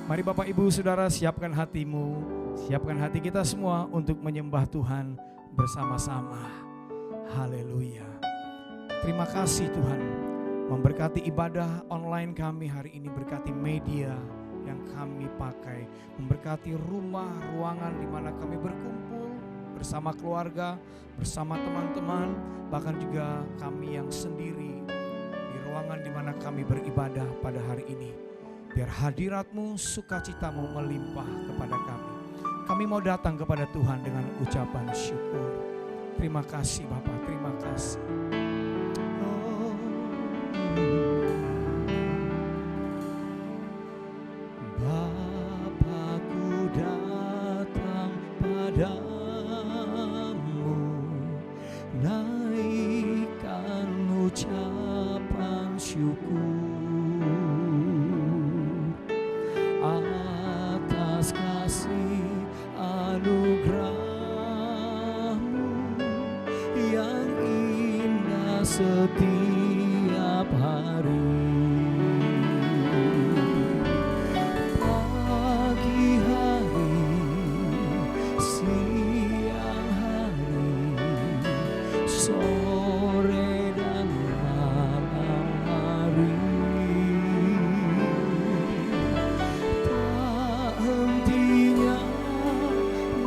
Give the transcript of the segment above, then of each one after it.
Mari Bapak Ibu Saudara siapkan hatimu, siapkan hati kita semua untuk menyembah Tuhan bersama-sama. Haleluya. Terima kasih Tuhan, memberkati ibadah online kami hari ini, berkati media yang kami pakai, memberkati rumah, ruangan di mana kami berkumpul bersama keluarga, bersama teman-teman, bahkan juga kami yang sendiri di ruangan di mana kami beribadah pada hari ini. Biar hadirat-Mu, sukacita-Mu melimpah kepada kami. Kami mau datang kepada Tuhan dengan ucapan syukur. Terima kasih Bapa, terima kasih. Bapa-Ku datang padamu, naikkan ucapan syukur atas kasih anugerah-Mu yang indah setiap hari. Pagi hari, siang hari, sore dan malam hari, tak hentinya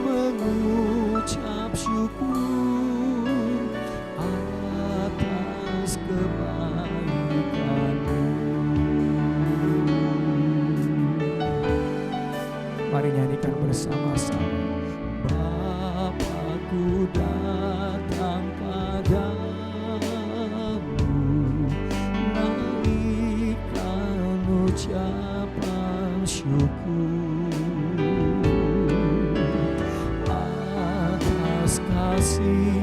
mengucap syukur atas kebaikan-Mu. Mari nyanyikan bersama-sama. Bapa-Ku datang padamu, naikkan ucapan syukur atas kasih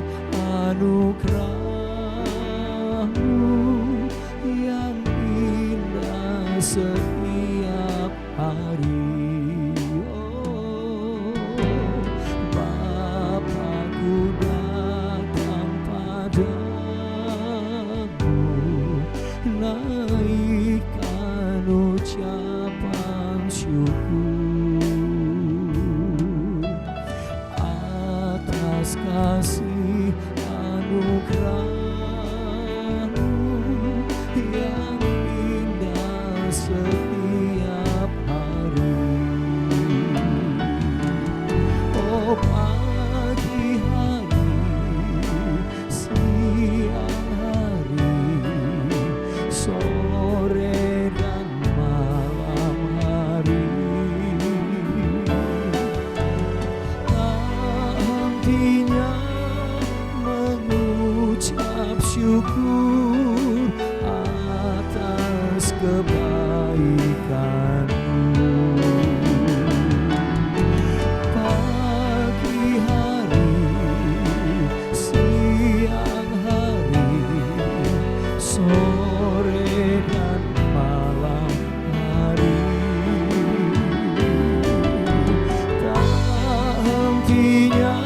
anugerah-Mu yang indah setiap hari. Bapa-Ku datang padamu, naikkan ucapan syukur atas kasih anugerah-Mu yang indah setiap hari. Oh, pagi hari, siang hari, sore dan malam hari, tak hentinya mengucap syukur atas kebaikan-Mu. Pagi hari, siang hari, sore dan malam hari, tak hentinya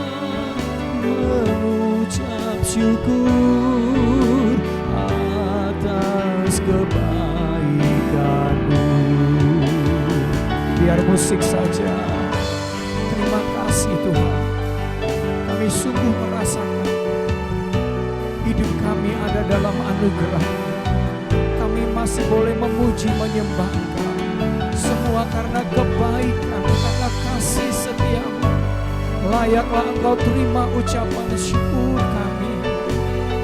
mengucap syukur atas kebaikan-Mu. Biar musik saja. Terima kasih Tuhan. Kami sungguh merasakan hidup kami ada dalam anugerah. Kami masih boleh memuji menyembah Engkau. Semua karena kebaikan, karena kasih setiamu. Layaklah Engkau terima ucapan syukur kami.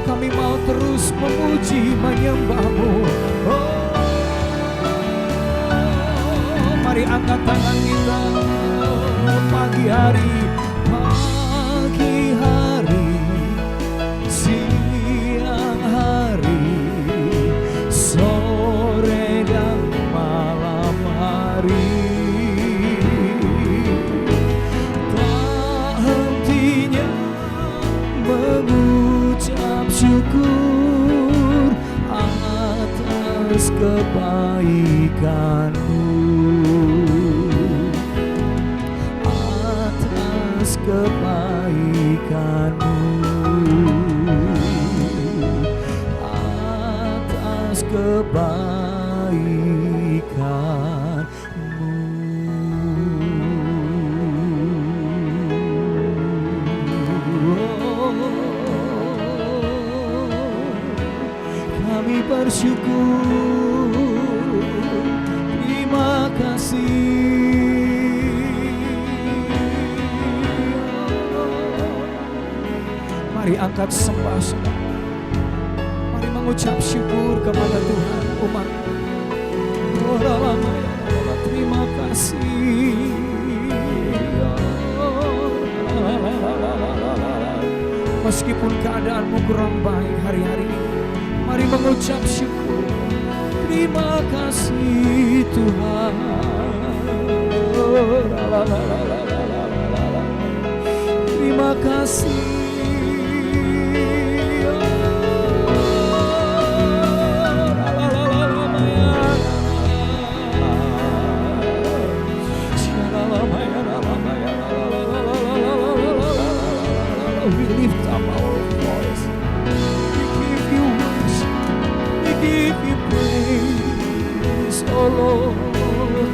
Kami mau terus memuji menyembah-Mu. Oh, mari angkat tangan kita. Pagi hari, Siang hari, sore dan malam hari, tak hentinya mengucap syukur atas kebaikan-Mu, atas kebaikan-Mu, atas kebaikan-Mu. syukur, terima kasih. Mari angkat sembah, mari mengucap syukur kepada Tuhan umat. Terima kasih. Meskipun keadaanmu kurang baik hari-hari ini, mari mengucap syukur. Terima kasih Tuhan. Terima kasih. We lift up our voice. We give you worship. We give you praise, oh Lord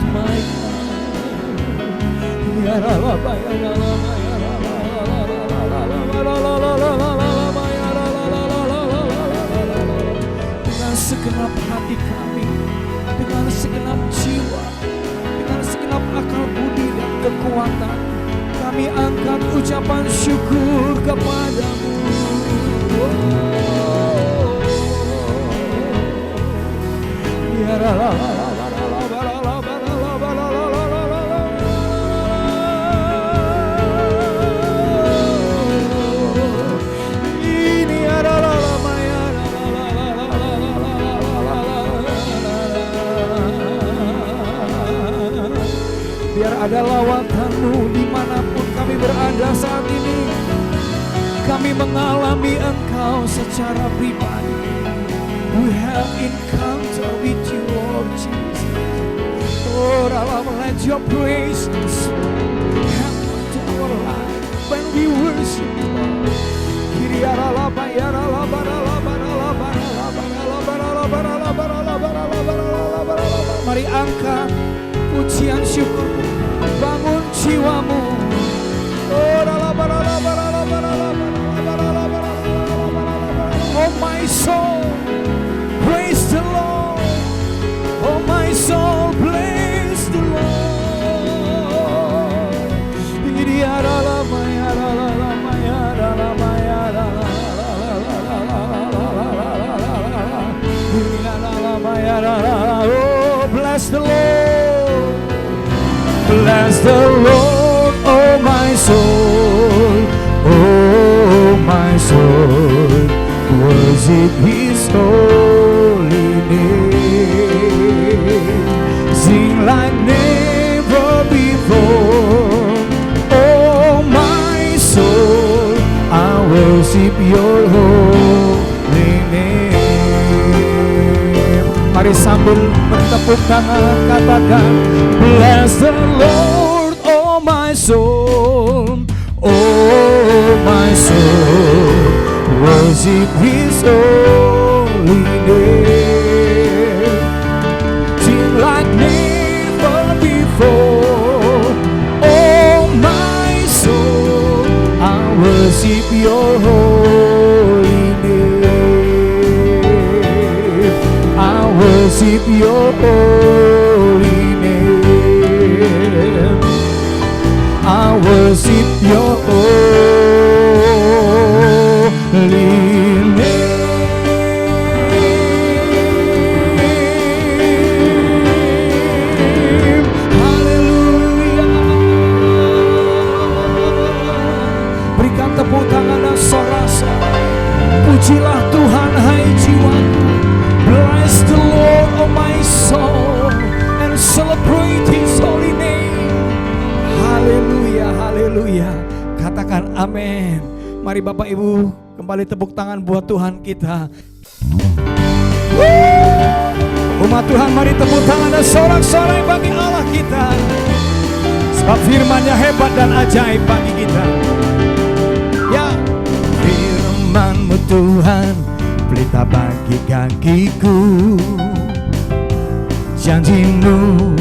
my God. Ya Rabba, ya Rabba, ya dengan segenap hati kami, dengan segenap jiwa, dengan segenap akal budi dan kekuatan, kami angkat ucapan syukur kepadamu. Ya biar ada lawatan-Mu dimanapun kami berada saat ini. Kami mengalami Engkau secara pribadi. We have encounter with you, Lord Jesus. Lord, let your praise happen to our life when we worship you, Lord. Mari angkat pujian syukurmu, bangun jiwamu. Oh my soul, praise the Lord. Oh my soul, praise the Lord. Oh, bless the Lord. Bless the Lord, oh my soul, oh my soul, worship His holy name. Sing like never before, oh my soul, I worship Your holy name. Mari sambil bertepuk tangan katakan, bless the Lord, oh my soul, oh my soul, worship His holy name. Sing like never before, oh my soul, I worship Your holy name. I worship Your holy name. I worship Your holy name. Haleluya. Berikan tepuk tangan dan sorak-sorai. Pujilah Tuhan, hai jiwaku. Bless the Lord, oh my soul, and celebrate His holy name. Haleluya, haleluya. Katakan amin. Mari Bapak Ibu kembali tepuk tangan buat Tuhan kita. Umat Tuhan, mari tepuk tangan dan sorak-sorai bagi Allah kita. Sebab firman-Nya hebat dan ajaib bagi kita. Ya, firman-Mu Tuhan, pelita bagi kakiku. Janji-Mu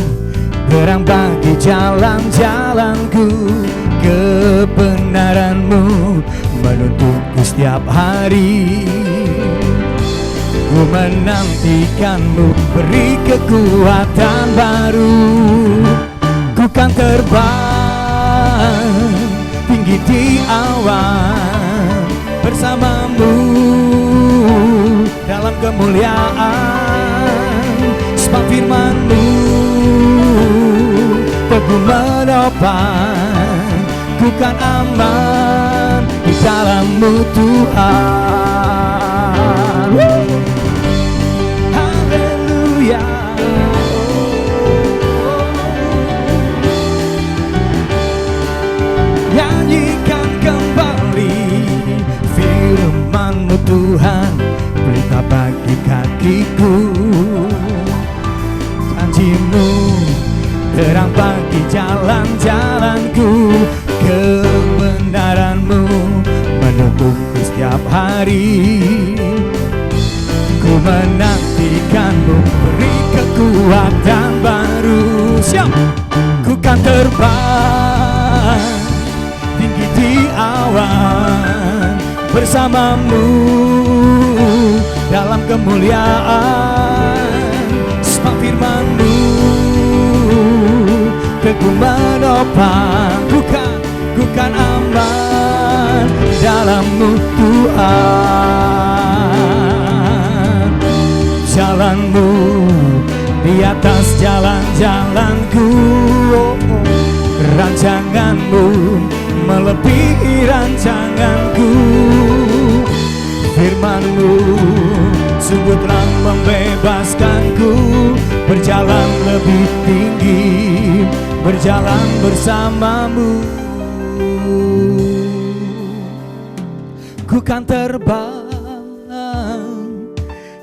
terang bagi jalan-jalanku. Kebenaran-Mu menuntunku setiap hari. Ku menantikanmu, beri kekuatan baru. Ku kan terbang tinggi di awan bersamamu dalam kemuliaan. Sebab firman-Mu teguh menopang, ku kan aman di dalam-Mu Tuhan. Haleluya. Nyanyikan kembali firman-Mu Tuhan, berita bagi kakiku. Janji-Mu terang bagi jalan-jalanku, kebenaran-Mu menuntunku setiap hari. Ku menantikan-Mu, beri kekuatan baru. Siap, ku kan terbang tinggi di awan bersamamu dalam kemuliaan. Sebab firman-Mu teguh menopang, ku kan aman dalam-Mu Tuhan. Jalan-Mu di atas jalan-jalanku, rancangan-Mu melebihi rancanganku. Firman-Mu sungguh telah membebaskanku, berjalan lebih tinggi, berjalan bersama-Mu. Ku kan terbang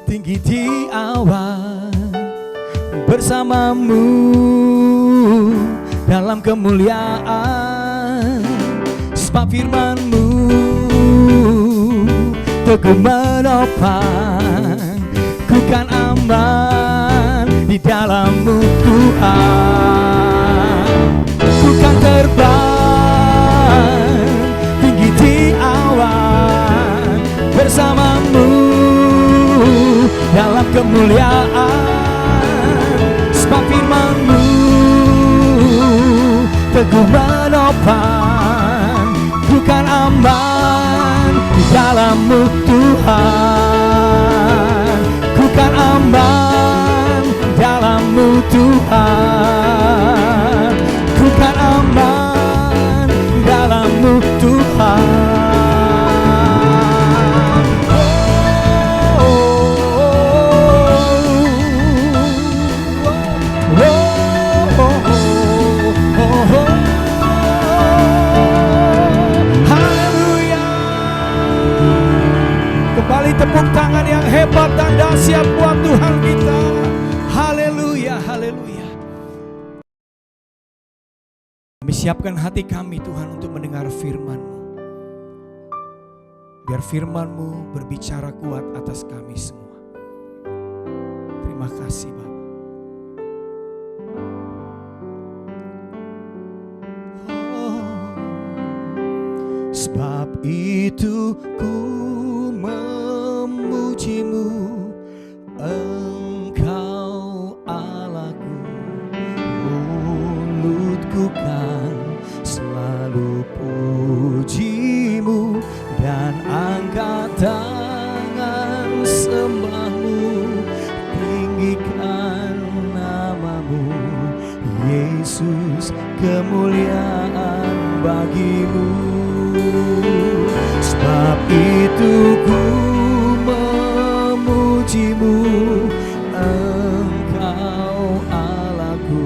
tinggi di awan bersama-Mu dalam kemuliaan. Sebab firman-Mu teguh menopang, ku kan aman di dalam-Mu Tuhan. Ku kan terbang tinggi di awan bersama-Mu dalam kemuliaan. Sebab firman-Mu teguh menopang, ku kan aman di dalam-Mu Tuhan. Ku kan aman dalam-Mu Tuhan. Ku kan aman dalam-Mu Tuhan. Kembali tepuk tangan yang hebat dan dahsyat buat Tuhan kita. Haleluya, haleluya. Kami siapkan hati kami Tuhan untuk mendengar firman-Mu. Biar firman-Mu berbicara kuat atas kami semua. Terima kasih Bapa. Sebab itu ku memuji-Mu, Engkau Allahku. Mulutku kan selalu puji-Mu, dan angkat tangan sembah-Mu, tinggikan nama-Mu, Yesus, kemuliaan bagi-Mu. Sebab itu ku memuji-Mu, Engkau Allahku.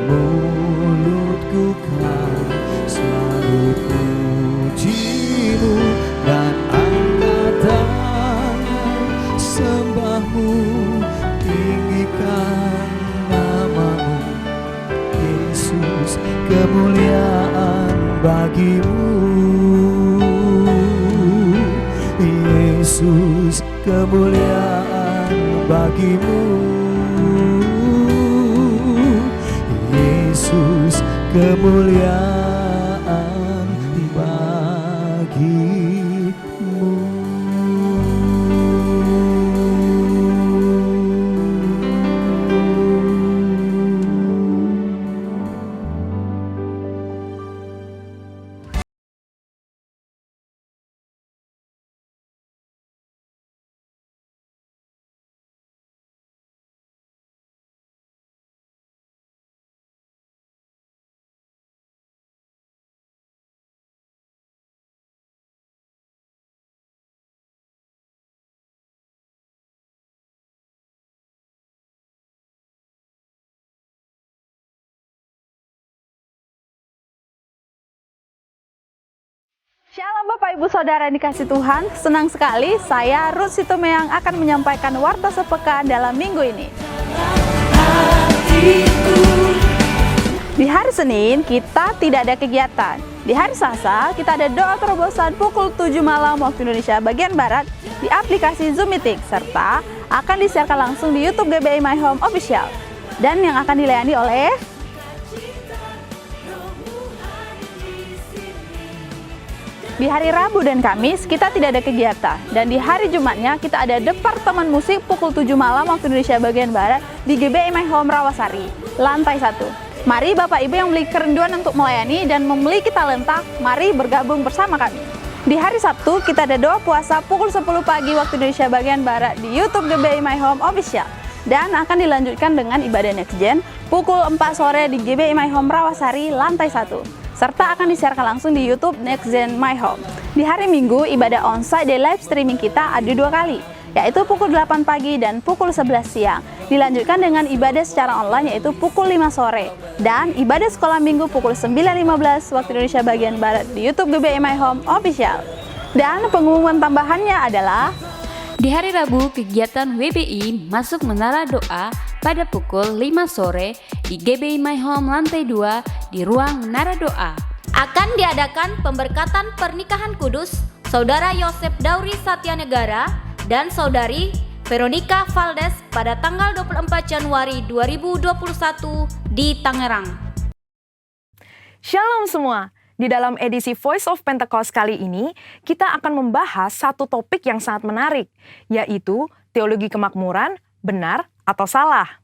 Mulutku kan selalu puji-Mu, dan angkat tangan sembah-Mu, tinggikan nama-Mu, Yesus, kemuliaan bagi-Mu. Yesus, kemuliaan bagi-Mu. Yesus, kemuliaan bagi-Mu. Shalom Bapak Ibu Saudara yang dikasih Tuhan, senang sekali saya Ruth Situmeyang akan menyampaikan Warta Sepekan dalam minggu ini. Di hari Senin kita tidak ada kegiatan. Di hari Selasa kita ada doa terobosan pukul 7 malam waktu Indonesia bagian Barat di aplikasi Zoom Meeting, serta akan disiarkan langsung di YouTube GBI My Home Official dan yang akan dilayani oleh di hari Rabu dan Kamis kita tidak ada kegiatan, dan di hari Jumatnya kita ada departemen musik pukul 7 malam waktu Indonesia bagian Barat di GBI My Home Rawasari, lantai 1. Mari Bapak Ibu yang memiliki kerinduan untuk melayani dan memiliki talenta, mari bergabung bersama kami. Di hari Sabtu kita ada doa puasa pukul 10 pagi waktu Indonesia bagian Barat di YouTube GBI My Home Official, dan akan dilanjutkan dengan ibadah Next Gen pukul 4 sore di GBI My Home Rawasari, lantai 1. Serta akan disiarkan langsung di YouTube Next Gen My Home. Di hari Minggu, ibadah onsite di live streaming kita ada 2 kali, yaitu pukul 8 pagi dan pukul 11 siang. Dilanjutkan dengan ibadah secara online yaitu pukul 5 sore. Dan ibadah sekolah minggu pukul 9.15 waktu Indonesia bagian Barat di YouTube GBI My Home Official. Dan pengumuman tambahannya adalah di hari Rabu, kegiatan WBI masuk Menara Doa pada pukul 5 sore di GBI My Home lantai 2 di ruang Menara Doa. Akan diadakan pemberkatan pernikahan kudus Saudara Yosef Dauri Satyanegara dan Saudari Veronica Valdes pada tanggal 24 Januari 2021 di Tangerang. Shalom semua. Di dalam edisi Voice of Pentecost kali ini, kita akan membahas satu topik yang sangat menarik, yaitu teologi kemakmuran, benar atau salah.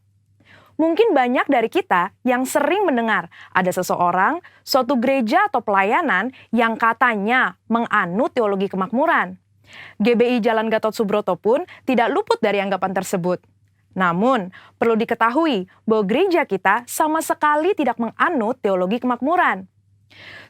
Mungkin banyak dari kita yang sering mendengar ada seseorang, suatu gereja atau pelayanan yang katanya menganut teologi kemakmuran. GBI Jalan Gatot Subroto pun tidak luput dari anggapan tersebut. Namun, perlu diketahui bahwa gereja kita sama sekali tidak menganut teologi kemakmuran.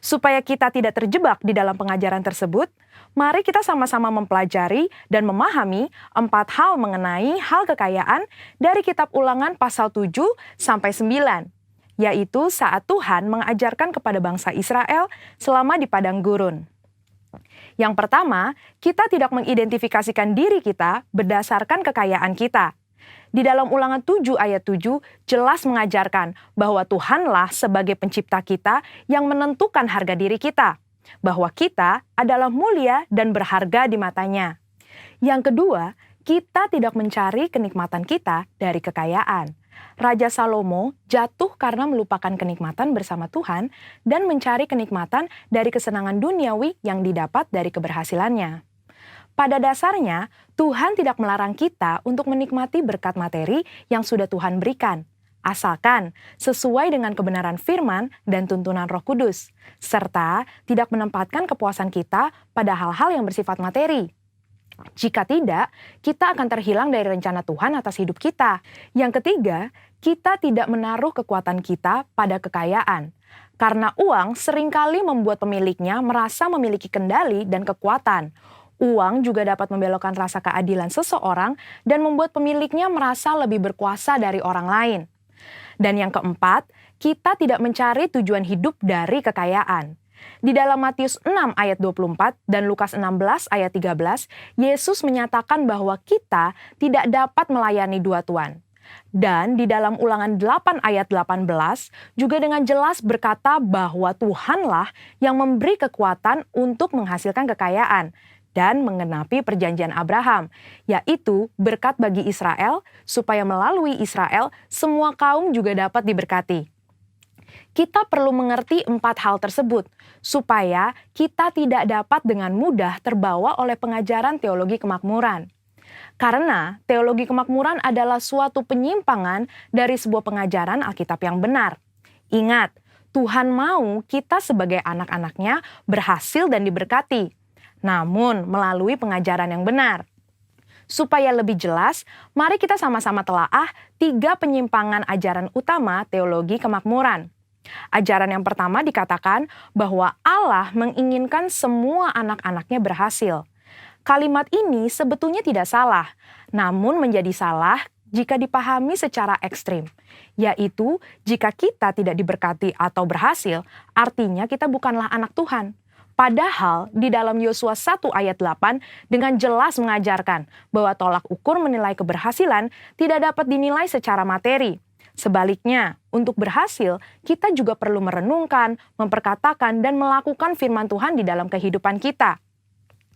Supaya kita tidak terjebak di dalam pengajaran tersebut, mari kita sama-sama mempelajari dan memahami 4 hal mengenai hal kekayaan dari kitab Ulangan pasal 7 sampai 9, yaitu saat Tuhan mengajarkan kepada bangsa Israel selama di padang gurun. Yang pertama, kita tidak mengidentifikasikan diri kita berdasarkan kekayaan kita. Di dalam Ulangan 7 ayat 7 jelas mengajarkan bahwa Tuhanlah sebagai pencipta kita yang menentukan harga diri kita, bahwa kita adalah mulia dan berharga di matanya. Yang kedua, kita tidak mencari kenikmatan kita dari kekayaan. Raja Salomo jatuh karena melupakan kenikmatan bersama Tuhan dan mencari kenikmatan dari kesenangan duniawi yang didapat dari keberhasilannya. Pada dasarnya, Tuhan tidak melarang kita untuk menikmati berkat materi yang sudah Tuhan berikan, asalkan sesuai dengan kebenaran firman dan tuntunan Roh Kudus, serta tidak menempatkan kepuasan kita pada hal-hal yang bersifat materi. Jika tidak, kita akan terhilang dari rencana Tuhan atas hidup kita. Yang ketiga, kita tidak menaruh kekuatan kita pada kekayaan, karena uang seringkali membuat pemiliknya merasa memiliki kendali dan kekuatan. Uang juga dapat membelokkan rasa keadilan seseorang dan membuat pemiliknya merasa lebih berkuasa dari orang lain. Dan yang keempat, kita tidak mencari tujuan hidup dari kekayaan. Di dalam Matius 6 ayat 24 dan Lukas 16 ayat 13, Yesus menyatakan bahwa kita tidak dapat melayani 2 tuan. Dan di dalam Ulangan 8 ayat 18 juga dengan jelas berkata bahwa Tuhanlah yang memberi kekuatan untuk menghasilkan kekayaan dan menggenapi perjanjian Abraham, yaitu berkat bagi Israel, supaya melalui Israel semua kaum juga dapat diberkati. Kita perlu mengerti 4 hal tersebut, supaya kita tidak dapat dengan mudah terbawa oleh pengajaran teologi kemakmuran. Karena teologi kemakmuran adalah suatu penyimpangan dari sebuah pengajaran Alkitab yang benar. Ingat, Tuhan mau kita sebagai anak-anaknya berhasil dan diberkati, namun melalui pengajaran yang benar. Supaya lebih jelas, mari kita sama-sama telaah 3 penyimpangan ajaran utama teologi kemakmuran. Ajaran yang pertama dikatakan bahwa Allah menginginkan semua anak-anaknya berhasil. Kalimat ini sebetulnya tidak salah, namun menjadi salah jika dipahami secara ekstrim, yaitu jika kita tidak diberkati atau berhasil, artinya kita bukanlah anak Tuhan. Padahal di dalam Yosua 1 ayat 8 dengan jelas mengajarkan bahwa tolak ukur menilai keberhasilan tidak dapat dinilai secara materi. Sebaliknya, untuk berhasil, kita juga perlu merenungkan, memperkatakan, dan melakukan firman Tuhan di dalam kehidupan kita.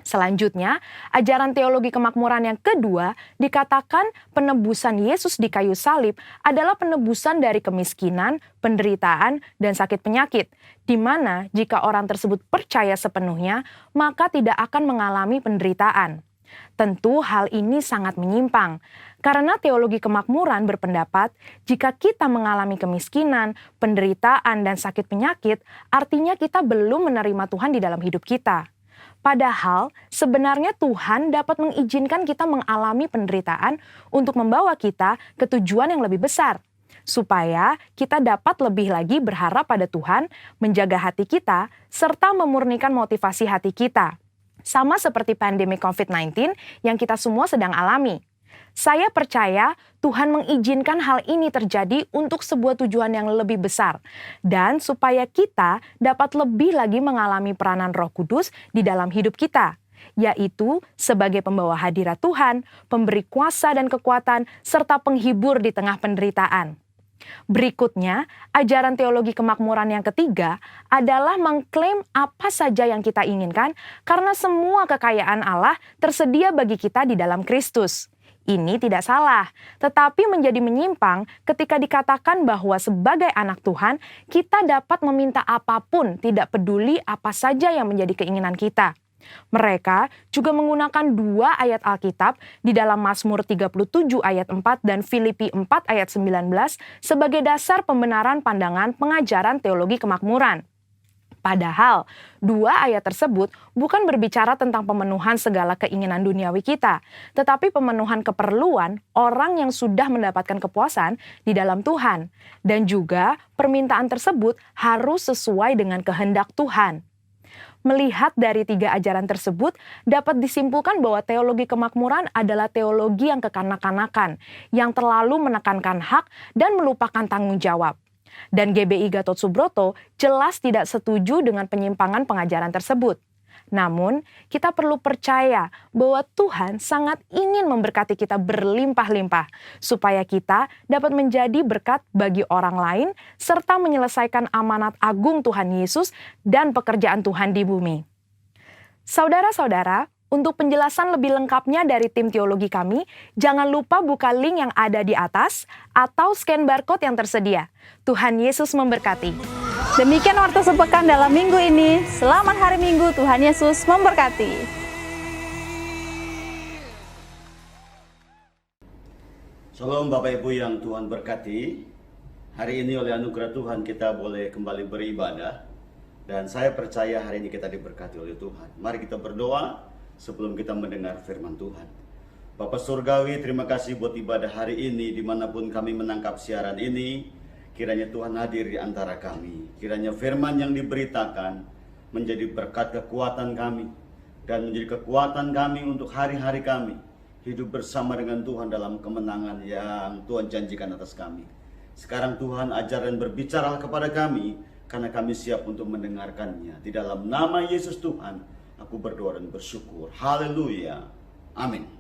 Selanjutnya, ajaran teologi kemakmuran yang kedua dikatakan penebusan Yesus di kayu salib adalah penebusan dari kemiskinan, penderitaan, dan sakit penyakit, di mana jika orang tersebut percaya sepenuhnya, maka tidak akan mengalami penderitaan. Tentu hal ini sangat menyimpang, karena teologi kemakmuran berpendapat jika kita mengalami kemiskinan, penderitaan, dan sakit penyakit, artinya kita belum menerima Tuhan di dalam hidup kita. Padahal sebenarnya Tuhan dapat mengizinkan kita mengalami penderitaan untuk membawa kita ke tujuan yang lebih besar, supaya kita dapat lebih lagi berharap pada Tuhan, menjaga hati kita, serta memurnikan motivasi hati kita. Sama seperti pandemi COVID-19 yang kita semua sedang alami. Saya percaya Tuhan mengizinkan hal ini terjadi untuk sebuah tujuan yang lebih besar dan supaya kita dapat lebih lagi mengalami peranan Roh Kudus di dalam hidup kita, yaitu sebagai pembawa hadirat Tuhan, pemberi kuasa dan kekuatan, serta penghibur di tengah penderitaan. Berikutnya, ajaran teologi kemakmuran yang ketiga adalah mengklaim apa saja yang kita inginkan karena semua kekayaan Allah tersedia bagi kita di dalam Kristus. Ini tidak salah, tetapi menjadi menyimpang ketika dikatakan bahwa sebagai anak Tuhan, kita dapat meminta apapun, tidak peduli apa saja yang menjadi keinginan kita. Mereka juga menggunakan 2 ayat Alkitab di dalam Mazmur 37 ayat 4 dan Filipi 4 ayat 19 sebagai dasar pembenaran pandangan pengajaran teologi kemakmuran. Padahal, 2 ayat tersebut bukan berbicara tentang pemenuhan segala keinginan duniawi kita, tetapi pemenuhan keperluan orang yang sudah mendapatkan kepuasan di dalam Tuhan. Dan juga permintaan tersebut harus sesuai dengan kehendak Tuhan. Melihat dari 3 ajaran tersebut, dapat disimpulkan bahwa teologi kemakmuran adalah teologi yang kekanak-kanakan, yang terlalu menekankan hak dan melupakan tanggung jawab. Dan GBI Gatot Subroto jelas tidak setuju dengan penyimpangan pengajaran tersebut. Namun, kita perlu percaya bahwa Tuhan sangat ingin memberkati kita berlimpah-limpah, supaya kita dapat menjadi berkat bagi orang lain, serta menyelesaikan amanat agung Tuhan Yesus dan pekerjaan Tuhan di bumi. Saudara-saudara, untuk penjelasan lebih lengkapnya dari tim teologi kami, jangan lupa buka link yang ada di atas atau scan barcode yang tersedia. Tuhan Yesus memberkati. Demikian waktu sepekan dalam minggu ini. Selamat hari Minggu, Tuhan Yesus memberkati. Shalom Bapak Ibu yang Tuhan berkati. Hari ini oleh anugerah Tuhan kita boleh kembali beribadah. Dan saya percaya hari ini kita diberkati oleh Tuhan. Mari kita berdoa sebelum kita mendengar firman Tuhan. Bapa Surgawi, terima kasih buat ibadah hari ini dimanapun kami menangkap siaran ini. Kiranya Tuhan hadir di antara kami. Kiranya firman yang diberitakan menjadi berkat kekuatan kami dan menjadi kekuatan kami untuk hari-hari kami hidup bersama dengan Tuhan dalam kemenangan yang Tuhan janjikan atas kami. Sekarang Tuhan ajar dan berbicara kepada kami karena kami siap untuk mendengarkannya. Di dalam nama Yesus Tuhan aku berdoa dan bersyukur. Haleluya. Amin.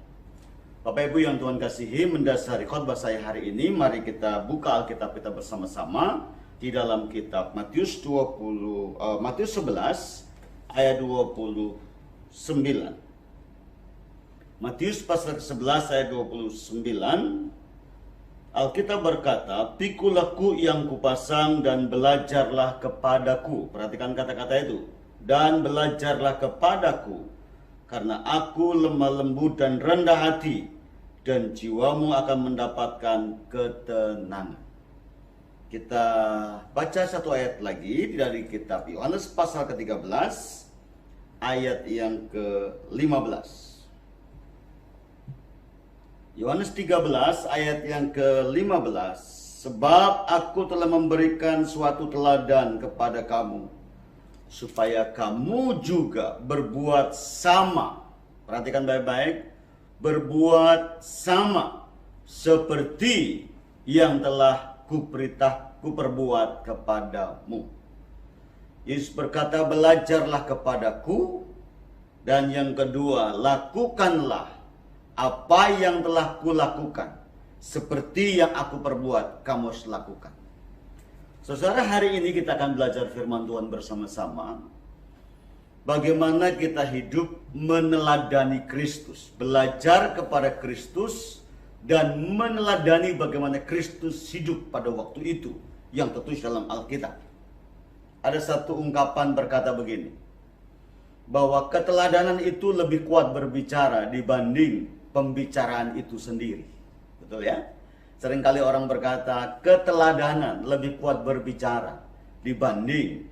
Bapak Ibu yang Tuhan kasihi, mendasari khotbah saya hari ini, mari kita buka Alkitab kita bersama-sama di dalam kitab Matius 11 ayat 29. Matius pasal 11 ayat 29. Alkitab berkata, "Pikulah-Ku yang kupasang dan belajarlah kepadaku." Perhatikan kata-kata itu. "Dan belajarlah kepadaku, karena aku lemah lembut dan rendah hati, dan jiwamu akan mendapatkan ketenangan." Kita baca satu ayat lagi dari kitab Yohanes pasal ke-13, ayat yang ke-15. Yohanes 13 ayat yang ke-15. "Sebab aku telah memberikan suatu teladan kepada kamu, supaya kamu juga berbuat sama." Perhatikan baik-baik. "Berbuat sama seperti yang telah kuperbuat kepadamu." Yesus berkata, belajarlah kepadaku. Dan yang kedua, lakukanlah apa yang telah kulakukan. Seperti yang aku perbuat, kamu harus lakukan. Saudara, hari ini kita akan belajar firman Tuhan bersama-sama. Bagaimana kita hidup meneladani Kristus. Belajar kepada Kristus dan meneladani bagaimana Kristus hidup pada waktu itu. Yang tertulis dalam Alkitab. Ada satu ungkapan berkata begini. Bahwa keteladanan itu lebih kuat berbicara dibanding pembicaraan itu sendiri. Betul ya? Seringkali orang berkata keteladanan lebih kuat berbicara dibanding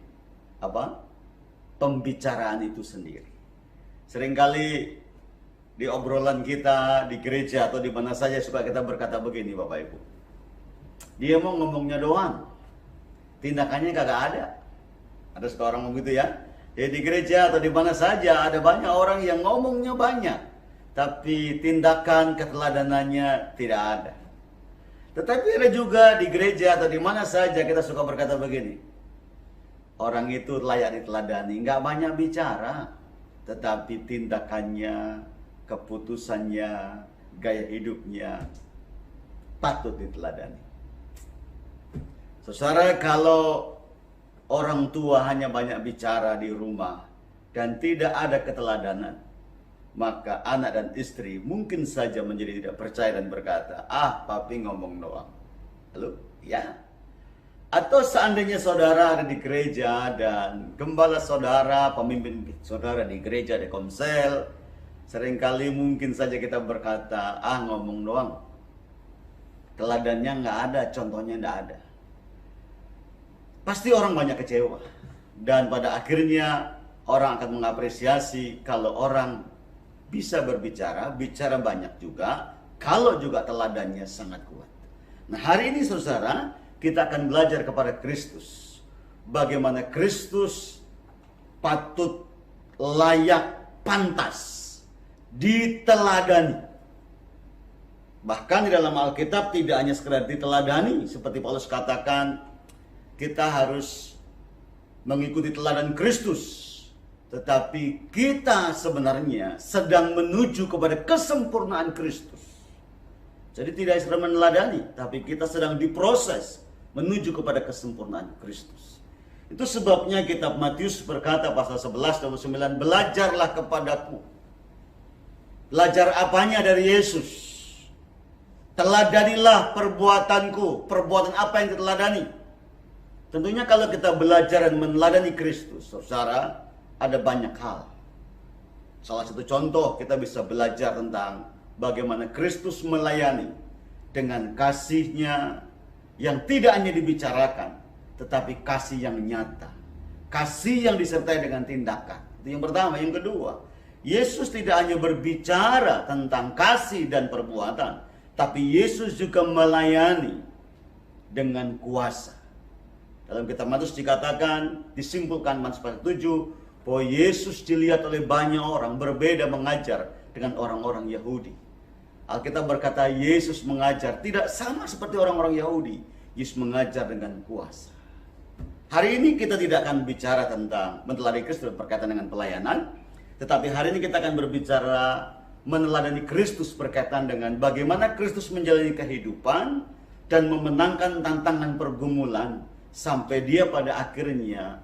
pembicaraan itu sendiri. Seringkali di obrolan kita di gereja atau di mana saja suka kita berkata begini, Bapak Ibu. Dia mau ngomongnya doang, tindakannya kagak ada. Ada suka orang ngomong gitu ya. Jadi di gereja atau di mana saja ada banyak orang yang ngomongnya banyak, tapi tindakan keteladanannya tidak ada. Tetapi ada juga di gereja atau di mana saja kita suka berkata begini, orang itu layak diteladani, nggak banyak bicara, tetapi tindakannya, keputusannya, gaya hidupnya patut diteladani. Saudara, kalau orang tua hanya banyak bicara di rumah dan tidak ada keteladanan, maka anak dan istri mungkin saja menjadi tidak percaya dan berkata, papi ngomong doang. Lalu, ya. Atau seandainya saudara ada di gereja dan gembala saudara, pemimpin saudara di gereja, di komsel, seringkali mungkin saja kita berkata, ngomong doang. Teladannya nggak ada, contohnya nggak ada. Pasti orang banyak kecewa. Dan pada akhirnya orang akan mengapresiasi kalau orang bisa berbicara, bicara banyak juga, kalau juga teladannya sangat kuat. Nah, hari ini saudara, kita akan belajar kepada Kristus. Bagaimana Kristus patut, layak, pantas diteladani. Bahkan di dalam Alkitab tidak hanya sekedar diteladani, seperti Paulus katakan, kita harus mengikuti teladan Kristus. Tetapi kita sebenarnya sedang menuju kepada kesempurnaan Kristus. Jadi tidak sedang meneladani, tapi kita sedang diproses menuju kepada kesempurnaan Kristus. Itu sebabnya kitab Matius berkata pasal 11:29, belajarlah kepadaku. Belajar apanya dari Yesus? Teladanilah perbuatanku. Perbuatan apa yang diteladani? Tentunya kalau kita belajar dan meneladani Kristus, saudara, ada banyak hal. Salah satu contoh kita bisa belajar tentang bagaimana Kristus melayani dengan kasih-Nya yang tidak hanya dibicarakan, tetapi kasih yang nyata. Kasih yang disertai dengan tindakan. Itu yang pertama. Yang kedua, Yesus tidak hanya berbicara tentang kasih dan perbuatan, tapi Yesus juga melayani dengan kuasa. Dalam kitab Matius dikatakan, disimpulkan pasal 7, bahwa Yesus dilihat oleh banyak orang berbeda mengajar dengan orang-orang Yahudi. Alkitab berkata Yesus mengajar tidak sama seperti orang-orang Yahudi. Yesus mengajar dengan kuasa. Hari ini kita tidak akan bicara tentang meneladani Kristus berkaitan dengan pelayanan, tetapi hari ini kita akan berbicara meneladani Kristus berkaitan dengan bagaimana Kristus menjalani kehidupan dan memenangkan tantangan pergumulan sampai dia pada akhirnya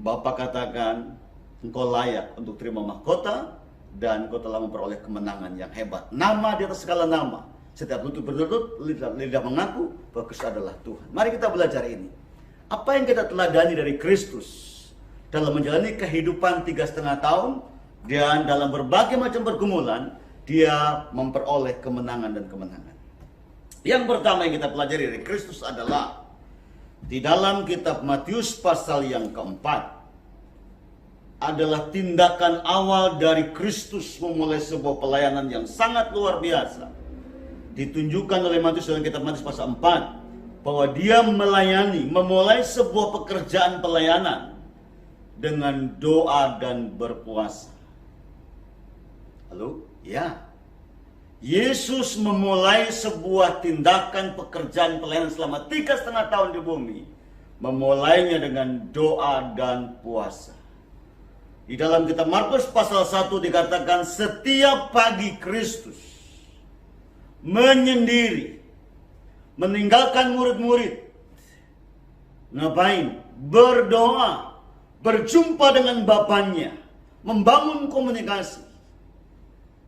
Bapa katakan, engkau layak untuk terima mahkota dan engkau telah memperoleh kemenangan yang hebat. Nama di atas segala nama. Setiap lutut berlutut, lidah mengaku bahwa Kristus adalah Tuhan. Mari kita belajar ini. Apa yang kita teladani dari Kristus dalam menjalani kehidupan 3,5 tahun dan dalam berbagai macam pergumulan, dia memperoleh kemenangan dan kemenangan. Yang pertama yang kita pelajari dari Kristus adalah di dalam kitab Matius pasal yang keempat adalah tindakan awal dari Kristus memulai sebuah pelayanan yang sangat luar biasa. Ditunjukkan oleh Matius dalam kitab Matius pasal 4 bahwa dia melayani, memulai sebuah pekerjaan pelayanan dengan doa dan berpuasa. Lalu, Yesus memulai sebuah tindakan pekerjaan pelayanan selama 3,5 tahun di bumi. memulainya dengan doa dan puasa. Di dalam kitab Markus pasal 1 dikatakan setiap pagi Kristus menyendiri, meninggalkan murid-murid. Ngapain? Berdoa, berjumpa dengan Bapaknya, membangun komunikasi.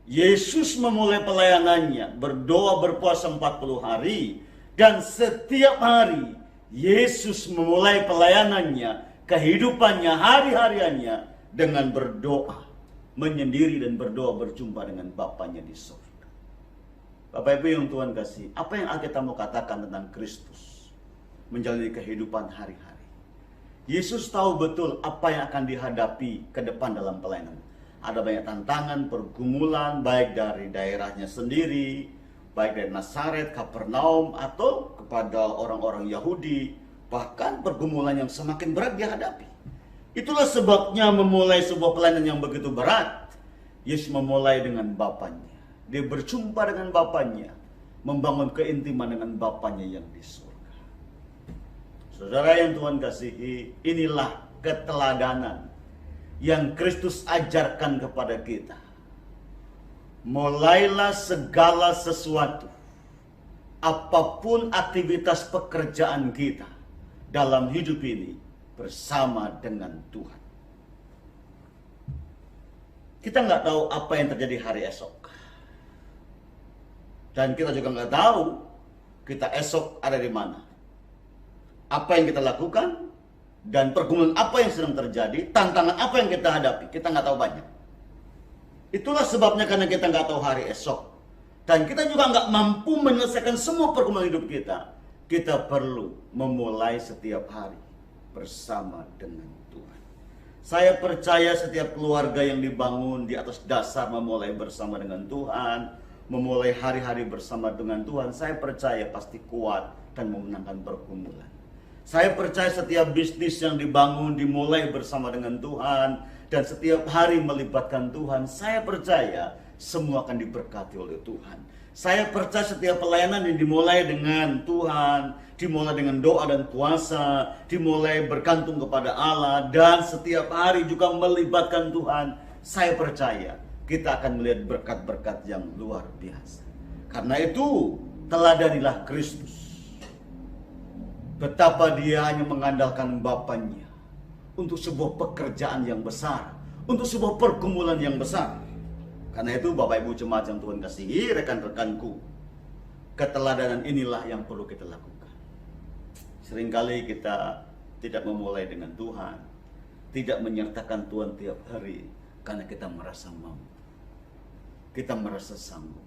Yesus memulai pelayanannya, berdoa berpuasa 40 hari, dan setiap hari Yesus memulai pelayanannya, kehidupannya, hari-hariannya dengan berdoa, menyendiri dan berdoa berjumpa dengan Bapaknya di surga. Bapak Ibu yang Tuhan kasih, apa yang Alkitab mau katakan tentang Kristus menjalani kehidupan hari-hari? Yesus tahu betul apa yang akan dihadapi ke depan dalam pelayanan. Ada banyak tantangan, pergumulan, baik dari daerahnya sendiri, baik dari Nazaret, Kapernaum, atau kepada orang-orang Yahudi, bahkan pergumulan yang semakin berat dihadapi. Itulah sebabnya memulai sebuah pelayanan yang begitu berat, Yesus memulai dengan Bapaknya. Dia berjumpa dengan Bapaknya, membangun keintiman dengan Bapaknya yang di surga. Saudara yang Tuhan kasihi, inilah keteladanan yang Kristus ajarkan kepada kita. Mulailah segala sesuatu, apapun aktivitas pekerjaan kita dalam hidup ini, bersama dengan Tuhan. Kita nggak tahu apa yang terjadi hari esok. Dan kita juga nggak tahu kita esok ada di mana. Apa yang kita lakukan, dan pergumulan apa yang sedang terjadi, tantangan apa yang kita hadapi, kita nggak tahu banyak. Itulah sebabnya karena kita nggak tahu hari esok. Dan kita juga nggak mampu menyelesaikan semua pergumulan hidup kita. Kita perlu memulai setiap hari bersama dengan Tuhan. Saya percaya setiap keluarga yang dibangun di atas dasar memulai bersama dengan Tuhan, memulai hari-hari bersama dengan Tuhan, saya percaya pasti kuat dan memenangkan pergumulan. Saya percaya setiap bisnis yang dibangun dimulai bersama dengan Tuhan, dan setiap hari melibatkan Tuhan, saya percaya semua akan diberkati oleh Tuhan. Saya percaya setiap pelayanan yang dimulai dengan Tuhan, dimulai dengan doa dan puasa, dimulai bergantung kepada Allah, dan setiap hari juga melibatkan Tuhan, saya percaya kita akan melihat berkat-berkat yang luar biasa. Karena itu, teladanilah Kristus. Betapa dia hanya mengandalkan Bapaknya untuk sebuah pekerjaan yang besar, untuk sebuah pergumulan yang besar. Karena itu Bapak Ibu jemaat yang Tuhan kasihi, rekan-rekanku, keteladanan inilah yang perlu kita lakukan. Seringkali kita tidak memulai dengan Tuhan, tidak menyertakan Tuhan tiap hari, karena kita merasa mampu, kita merasa sanggup.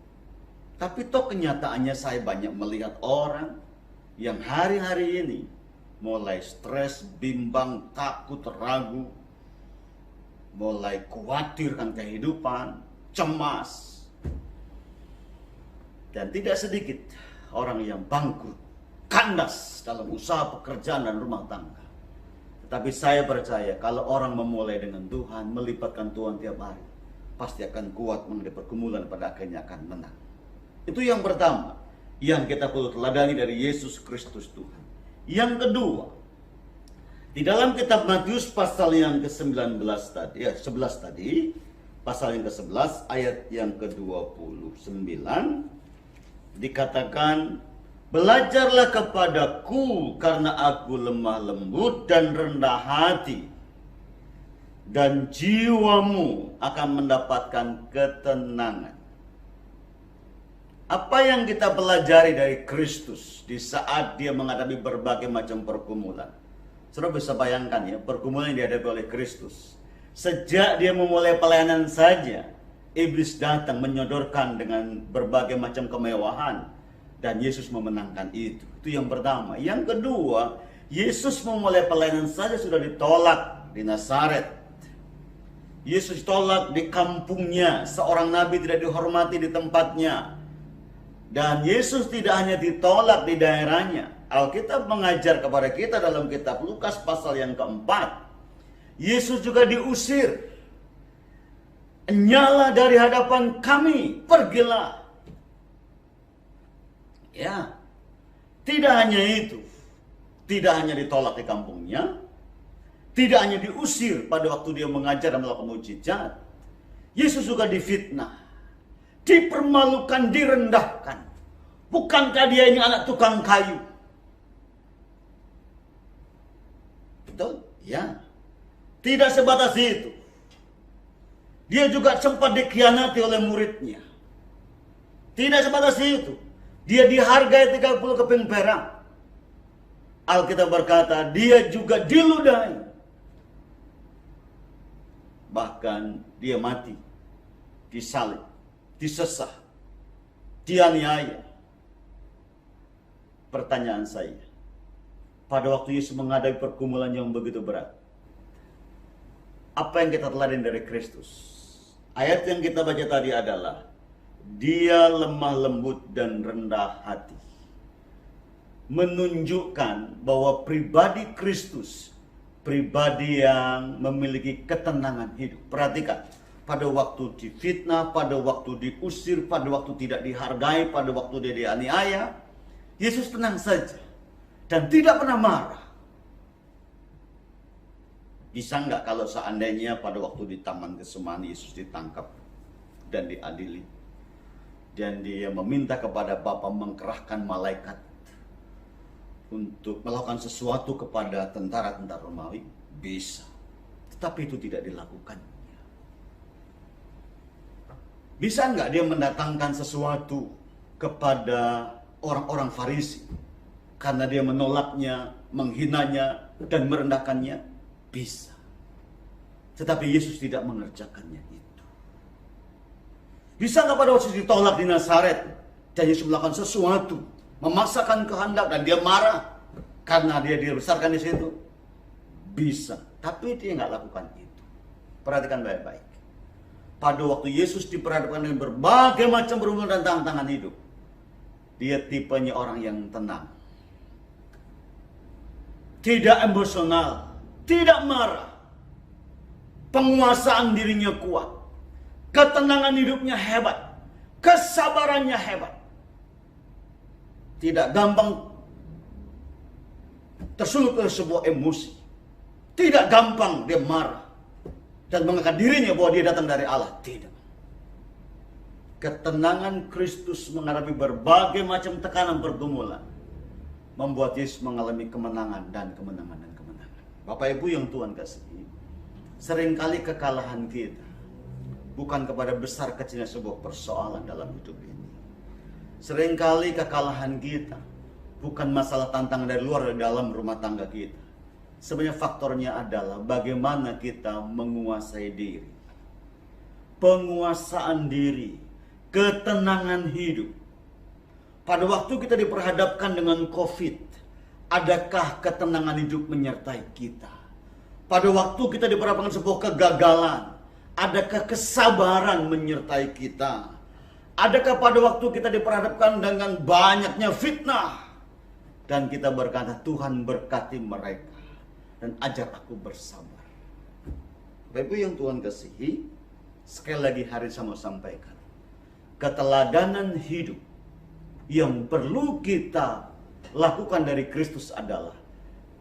Tapi toh kenyataannya saya banyak melihat orang yang hari-hari ini mulai stres, bimbang, takut, ragu, mulai khawatir akan kehidupan, cemas, dan tidak sedikit orang yang bangkrut, kandas dalam usaha pekerjaan dan rumah tangga. Tetapi saya percaya kalau orang memulai dengan Tuhan, melibatkan Tuhan tiap hari, pasti akan kuat menghadapi pergumulan, pada akhirnya akan menang. Itu yang pertama yang kita perlu teladani dari Yesus Kristus Tuhan. Yang kedua, di dalam kitab Matius pasal yang ke-19 tadi, 11 tadi, pasal yang ke-11 ayat yang ke-29 dikatakan, belajarlah kepadaku karena aku lemah lembut dan rendah hati, dan jiwamu akan mendapatkan ketenangan. Apa yang kita pelajari dari Kristus di saat dia menghadapi berbagai macam pergumulan? Saudara bisa bayangkan ya, pergumulan yang dihadapi oleh Kristus. Sejak dia memulai pelayanan saja, iblis datang menyodorkan dengan berbagai macam kemewahan, dan Yesus memenangkan itu. Itu yang pertama. Yang kedua, Yesus memulai pelayanan saja sudah ditolak di Nazaret. Yesus ditolak di kampungnya, seorang nabi tidak dihormati di tempatnya. Dan Yesus tidak hanya ditolak di daerahnya. Alkitab mengajar kepada kita dalam kitab Lukas pasal yang keempat, Yesus juga diusir. Nyala dari hadapan kami, pergilah. Ya, tidak hanya itu. tidak hanya ditolak di kampungnya, tidak hanya diusir pada waktu dia mengajar dan melakukan mujizat, Yesus juga difitnah, dipermalukan, direndahkan. Bukankah dia ini anak tukang kayu? Betul? Ya. Tidak sebatas itu. Dia juga sempat dikhianati oleh muridnya. Tidak sebatas itu. Dia dihargai 30 keping perak. Alkitab berkata, dia juga diludahi. Bahkan dia mati, disalib, disesah, dianiaya. Pertanyaan saya, pada waktu Yesus menghadapi pergumulan yang begitu berat, apa yang kita teladani dari Kristus? Ayat yang kita baca tadi adalah, dia lemah lembut dan rendah hati. Menunjukkan bahwa pribadi Kristus, pribadi yang memiliki ketenangan hidup. Perhatikan, pada waktu difitnah, pada waktu diusir, pada waktu tidak dihargai, pada waktu dia dianiaya, Yesus tenang saja dan tidak pernah marah. Bisa nggak kalau seandainya pada waktu di Taman Getsemani Yesus ditangkap dan diadili, dan dia meminta kepada Bapa mengerahkan malaikat untuk melakukan sesuatu kepada tentara-tentara Romawi? Bisa, tetapi itu tidak dilakukan. Bisa nggak dia mendatangkan sesuatu kepada orang-orang Farisi karena dia menolaknya, menghinanya, dan merendahkannya? Bisa. Tetapi Yesus tidak mengerjakannya itu. Bisa nggak pada waktu ditolak di Nazaret dan Yesus melakukan sesuatu, memaksakan kehendak, dan dia marah karena dia dibesarkan di situ? Bisa. Tapi dia nggak lakukan itu. Perhatikan baik-baik. Pada waktu Yesus diperhadapkan dengan berbagai macam pergumulan dan tantangan hidup, dia tipenya orang yang tenang, tidak emosional, tidak marah, penguasaan dirinya kuat, ketenangan hidupnya hebat, kesabarannya hebat, tidak gampang tersulut oleh sebuah emosi, tidak gampang dia marah dan mengangkat dirinya bahwa dia datang dari Allah. Tidak. Ketenangan Kristus menghadapi berbagai macam tekanan pergumulan membuat Yesus mengalami kemenangan dan kemenangan dan kemenangan. Bapak Ibu yang Tuhan kasihi, seringkali kekalahan kita bukan kepada besar kecilnya sebuah persoalan dalam hidup ini. Seringkali kekalahan kita bukan masalah tantangan dari luar dari dalam rumah tangga kita. Sebenarnya faktornya adalah bagaimana kita menguasai diri. Penguasaan diri, ketenangan hidup. Pada waktu kita diperhadapkan dengan COVID, adakah ketenangan hidup menyertai kita? Pada waktu kita diperhadapkan sebuah kegagalan, adakah kesabaran menyertai kita? Adakah pada waktu kita diperhadapkan dengan banyaknya fitnah dan kita berkata, Tuhan berkati mereka dan ajar aku bersabar? Bapak Ibu yang Tuhan kasihi, sekali lagi hari saya mau sampaikan, keteladanan hidup yang perlu kita lakukan dari Kristus adalah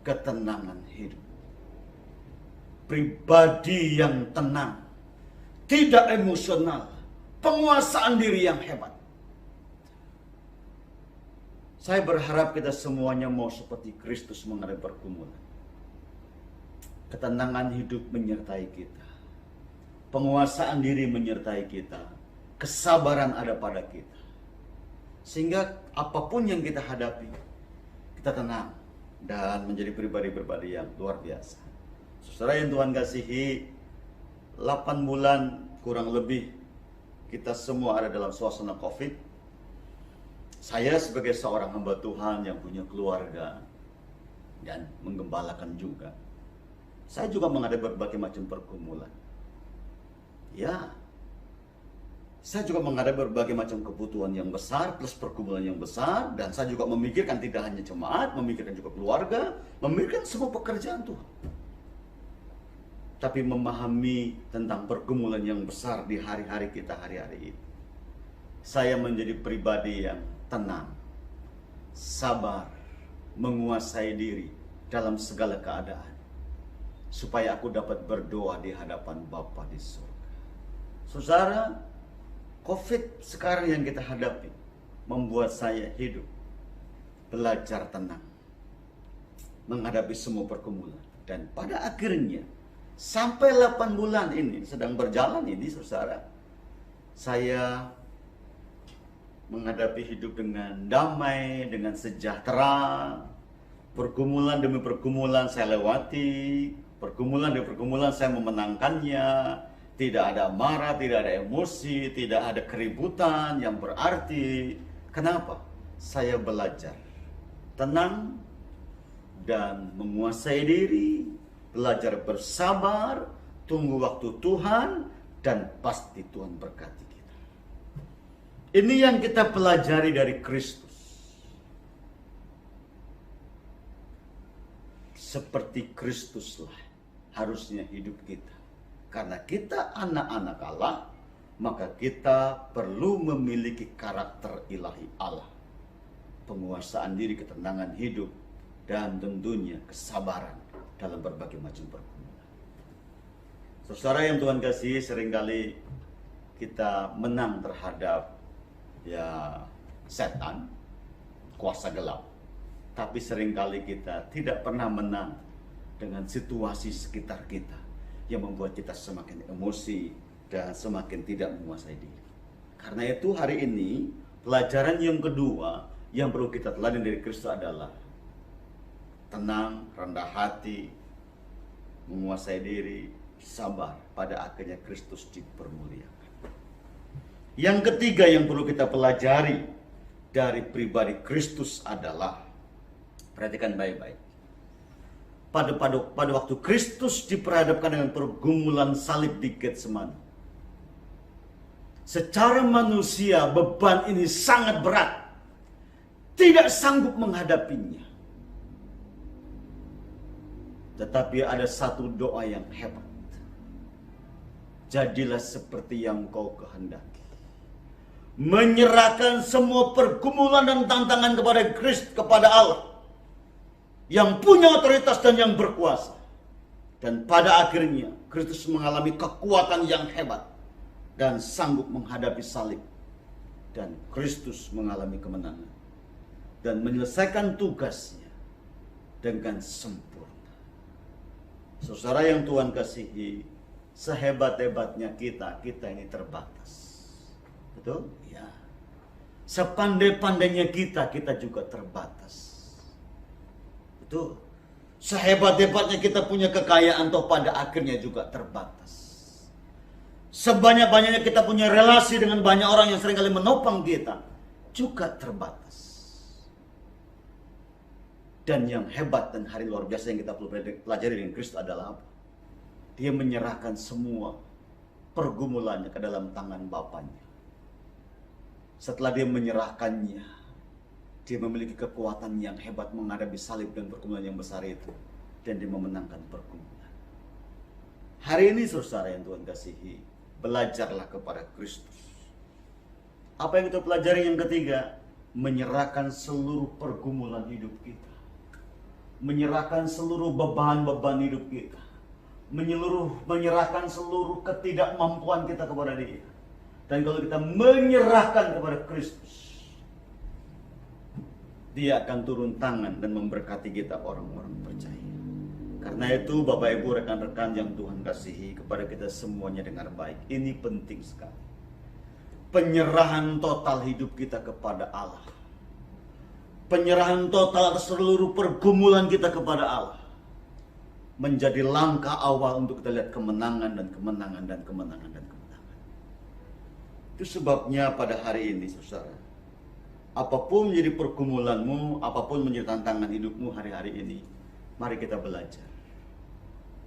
ketenangan hidup. Pribadi yang tenang, tidak emosional, penguasaan diri yang hebat. Saya berharap kita semuanya mau seperti Kristus menghadapi pergumulan. Ketenangan hidup menyertai kita, penguasaan diri menyertai kita, kesabaran ada pada kita. Sehingga apapun yang kita hadapi, kita tenang dan menjadi pribadi-pribadi yang luar biasa. Saudara yang Tuhan kasihi, 8 bulan kurang lebih kita semua ada dalam suasana COVID. Saya sebagai seorang hamba Tuhan yang punya keluarga dan menggembalakan juga, saya juga menghadapi berbagai macam pergumulan. Ya, saya juga menghadapi berbagai macam kebutuhan yang besar plus pergumulan yang besar, dan saya juga memikirkan tidak hanya jemaat, memikirkan juga keluarga, memikirkan semua pekerjaan Tuhan. Tapi memahami tentang pergumulan yang besar di hari-hari kita hari-hari ini, saya menjadi pribadi yang tenang, sabar, menguasai diri dalam segala keadaan, supaya aku dapat berdoa di hadapan Bapa di surga. Saudara, COVID sekarang yang kita hadapi membuat saya hidup, belajar tenang, menghadapi semua pergumulan. Dan pada akhirnya, sampai 8 bulan ini sedang berjalan ini, saudara, saya menghadapi hidup dengan damai, dengan sejahtera. Pergumulan demi pergumulan saya lewati, pergumulan demi pergumulan saya memenangkannya. Tidak ada marah, tidak ada emosi, tidak ada keributan yang berarti. Kenapa? Saya belajar tenang dan menguasai diri, belajar bersabar, tunggu waktu Tuhan, dan pasti Tuhan berkati kita. Ini yang kita pelajari dari Kristus. Seperti Kristuslah harusnya hidup kita. Karena kita anak-anak Allah, maka kita perlu memiliki karakter ilahi Allah. Penguasaan diri, ketenangan hidup, dan tentunya kesabaran dalam berbagai macam pergumulan. Saudara yang Tuhan kasih, seringkali kita menang terhadap setan, kuasa gelap. Tapi seringkali kita tidak pernah menang dengan situasi sekitar kita yang membuat kita semakin emosi dan semakin tidak menguasai diri. Karena itu hari ini pelajaran yang kedua yang perlu kita teladani dari Kristus adalah tenang, rendah hati, menguasai diri, sabar. Pada akhirnya Kristus dipermuliakan. Yang ketiga yang perlu kita pelajari dari pribadi Kristus adalah, perhatikan baik-baik. Pada waktu Kristus diperhadapkan dengan pergumulan salib di Getsemani, secara manusia beban ini sangat berat, tidak sanggup menghadapinya. Tetapi ada satu doa yang hebat. Jadilah seperti yang kau kehendaki. Menyerahkan semua pergumulan dan tantangan kepada Kristus, kepada Allah yang punya otoritas dan yang berkuasa. Dan pada akhirnya Kristus mengalami kekuatan yang hebat dan sanggup menghadapi salib. Dan Kristus mengalami kemenangan dan menyelesaikan tugasnya dengan sempurna. Saudara yang Tuhan kasihi, sehebat-hebatnya kita ini terbatas. Betul? Ya. Sepandai-pandainya kita juga terbatas. Betul. Sehebat-hebatnya kita punya kekayaan, toh pada akhirnya juga terbatas. Sebanyak-banyaknya kita punya relasi dengan banyak orang yang seringkali menopang kita, juga terbatas. Dan yang hebat dan hari luar biasa yang kita perlu pelajari dengan Kristus adalah apa? Dia menyerahkan semua pergumulannya ke dalam tangan Bapaknya. Setelah dia menyerahkannya, dia memiliki kekuatan yang hebat menghadapi salib dan pergumulan yang besar itu. Dan dia memenangkan pergumulan. Hari ini saudara yang Tuhan kasihi, belajarlah kepada Kristus. Apa yang kita pelajari yang ketiga? Menyerahkan seluruh pergumulan hidup kita. Menyerahkan seluruh beban-beban hidup kita. Menyerahkan seluruh ketidakmampuan kita kepada Dia. Dan kalau kita menyerahkan kepada Kristus, Dia akan turun tangan dan memberkati kita orang-orang percaya. Karena itu Bapak Ibu rekan-rekan yang Tuhan kasihi, kepada kita semuanya dengar baik. Ini penting sekali. Penyerahan total hidup kita kepada Allah. Penyerahan total atas seluruh pergumulan kita kepada Allah. Menjadi langkah awal untuk kita lihat kemenangan dan kemenangan dan kemenangan dan kemenangan. Itu sebabnya pada hari ini saudara, apapun menjadi pergumulanmu, apapun menjadi tantangan hidupmu hari-hari ini, mari kita belajar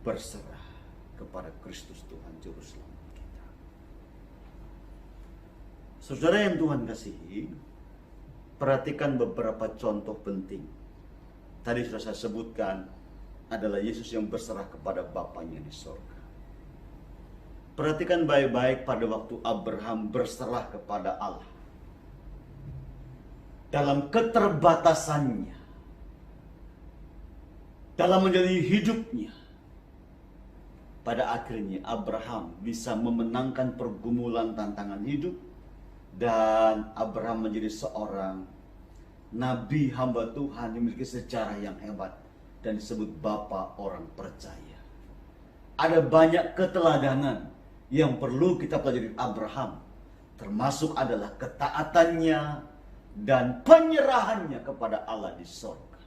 berserah kepada Kristus Tuhan Juru Selamat kita. Saudara yang Tuhan kasihi, perhatikan beberapa contoh penting. Tadi sudah saya sebutkan, adalah Yesus yang berserah kepada Bapaknya di sorga. Perhatikan baik-baik pada waktu Abraham berserah kepada Allah. Dalam keterbatasannya, dalam menjalani hidupnya, pada akhirnya Abraham bisa memenangkan pergumulan tantangan hidup, dan Abraham menjadi seorang nabi hamba Tuhan yang memiliki sejarah yang hebat dan disebut bapa orang percaya. Ada banyak keteladanan yang perlu kita pelajari Abraham, termasuk adalah ketaatannya dan penyerahannya kepada Allah di sorga.